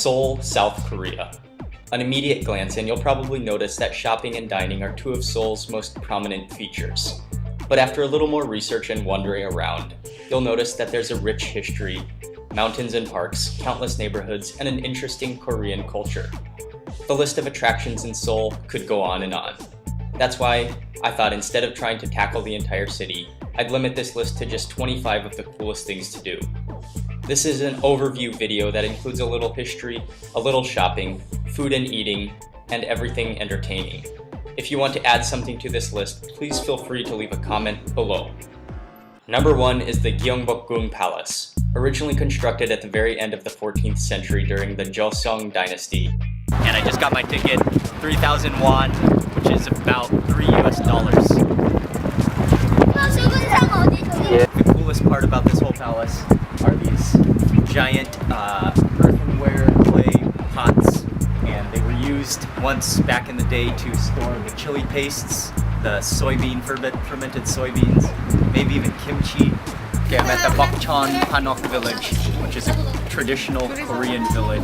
Seoul, South Korea. An immediate glance in, you'll probably notice that shopping and dining are two of Seoul's most prominent features. But after a little more research and wandering around, you'll notice that there's a rich history, mountains and parks, countless neighborhoods, and an interesting Korean culture. The list of attractions in Seoul could go on and on. That's why I thought instead of trying to tackle the entire city, I'd limit this list to just 25 of the coolest things to do. This is an overview video that includes a little history, a little shopping, food and eating, and everything entertaining. If you want to add something to this list, please feel free to leave a comment below. Number 1 is the Gyeongbokgung Palace, originally constructed at the very end of the 14th century during the Joseon dynasty. And I just got my ticket, 3,000 won, which is about $3 US. The coolest part about this whole palace are these giant earthenware clay pots, and they were used once back in the day to store the chili pastes, the fermented soybeans, maybe even kimchi. Okay, I'm at the Bokcheon Hanok village, which is a traditional Korean village.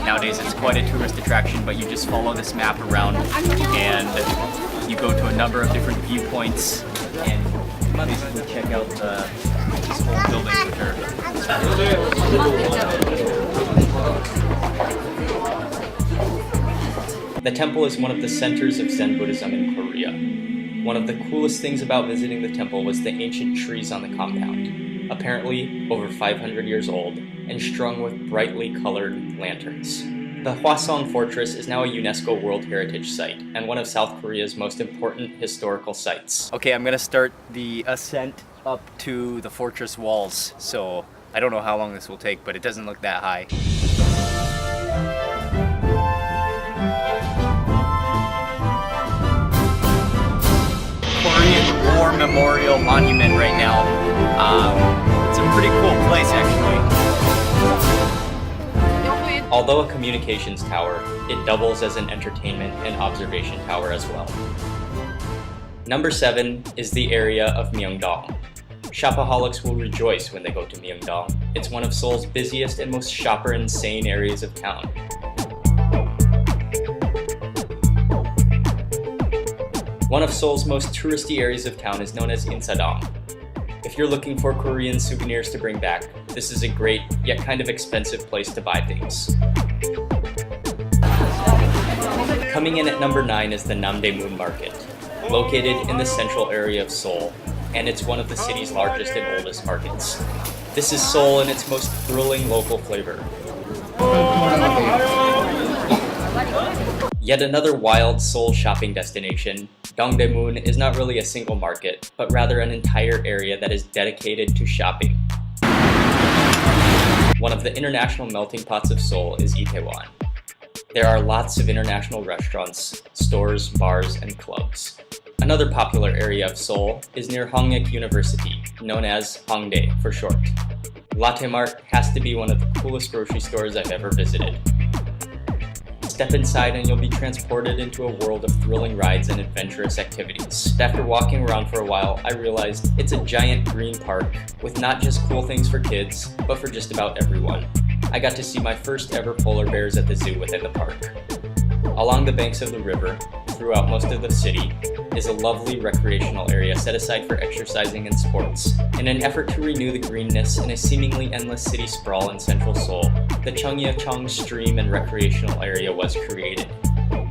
Nowadays it's quite a tourist attraction, but you just follow this map around and you go to a number of different viewpoints and basically check out these whole buildings, which are The temple is one of the centers of Zen Buddhism in Korea. One of the coolest things about visiting the temple was the ancient trees on the compound, apparently over 500 years old, and strung with brightly colored lanterns. The Hwasong Fortress is now a UNESCO World Heritage Site, and one of South Korea's most important historical sites. Okay, I'm gonna start the ascent up to the fortress walls, so I don't know how long this will take, but it doesn't look that high. Korean War Memorial Monument right now. It's a pretty cool place, actually. Although a communications tower, it doubles as an entertainment and observation tower as well. Number 7 is the area of Myeongdong. Shopaholics will rejoice when they go to Myeongdong. It's one of Seoul's busiest and most shopper-insane areas of town. One of Seoul's most touristy areas of town is known as Insadong. If you're looking for Korean souvenirs to bring back, this is a great, yet kind of expensive place to buy things. Coming in at number 9 is the Namdaemun Market, located in the central area of Seoul, and it's one of the city's largest and oldest markets. This is Seoul in its most thrilling local flavor. Yet another wild Seoul shopping destination, Dongdaemun is not really a single market, but rather an entire area that is dedicated to shopping. One of the international melting pots of Seoul is Itaewon. There are lots of international restaurants, stores, bars, and clubs. Another popular area of Seoul is near Hongik University, known as Hongdae for short. Latte Mart has to be one of the coolest grocery stores I've ever visited. Step inside and you'll be transported into a world of thrilling rides and adventurous activities. After walking around for a while, I realized it's a giant green park with not just cool things for kids, but for just about everyone. I got to see my first ever polar bears at the zoo within the park. Along the banks of the river, throughout most of the city, is a lovely recreational area set aside for exercising and sports. In an effort to renew the greenness in a seemingly endless city sprawl in central Seoul, the Cheongyecheong Stream and Recreational Area was created.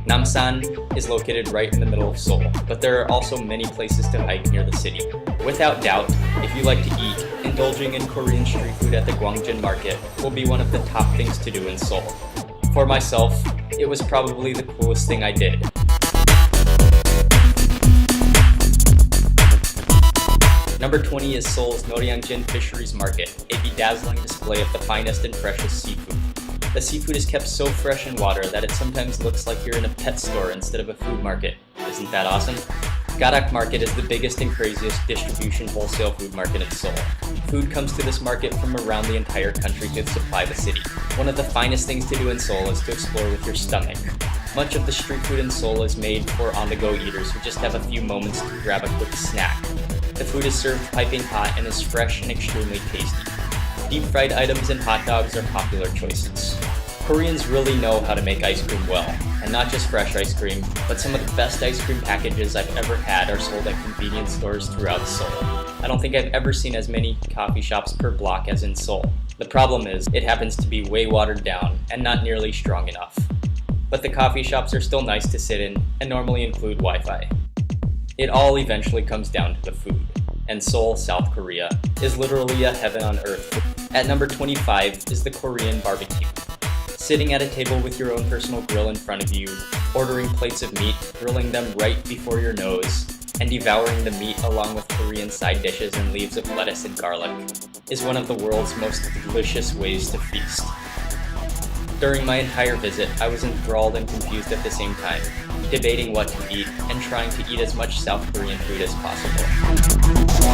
Namsan is located right in the middle of Seoul, but there are also many places to hike near the city. Without doubt, if you like to eat, indulging in Korean street food at the Gwangjin Market will be one of the top things to do in Seoul. For myself, it was probably the coolest thing I did. Number 20 is Seoul's Noryangjin Fisheries Market, a bedazzling display of the finest and freshest seafood. The seafood is kept so fresh in water that it sometimes looks like you're in a pet store instead of a food market. Isn't that awesome? Garak Market is the biggest and craziest distribution wholesale food market in Seoul. Food comes to this market from around the entire country to supply the city. One of the finest things to do in Seoul is to explore with your stomach. Much of the street food in Seoul is made for on-the-go eaters who just have a few moments to grab a quick snack. The food is served piping hot and is fresh and extremely tasty. Deep fried items and hot dogs are popular choices. Koreans really know how to make ice cream well, and not just fresh ice cream, but some of the best ice cream packages I've ever had are sold at convenience stores throughout Seoul. I don't think I've ever seen as many coffee shops per block as in Seoul. The problem is, it happens to be way watered down and not nearly strong enough. But the coffee shops are still nice to sit in and normally include Wi-Fi. It all eventually comes down to the food, and Seoul, South Korea, is literally a heaven on earth. At number 25 is the Korean barbecue. Sitting at a table with your own personal grill in front of you, ordering plates of meat, grilling them right before your nose, and devouring the meat along with Korean side dishes and leaves of lettuce and garlic is one of the world's most delicious ways to feast. During my entire visit, I was enthralled and confused at the same time, debating what to eat and trying to eat as much South Korean food as possible.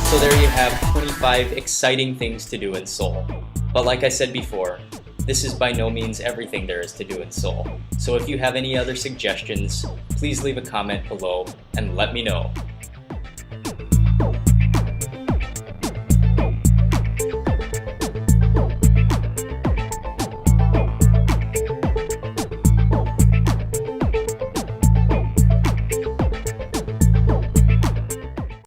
So there you have 25 exciting things to do in Seoul. But like I said before, this is by no means everything there is to do in Seoul. So if you have any other suggestions, please leave a comment below and let me know.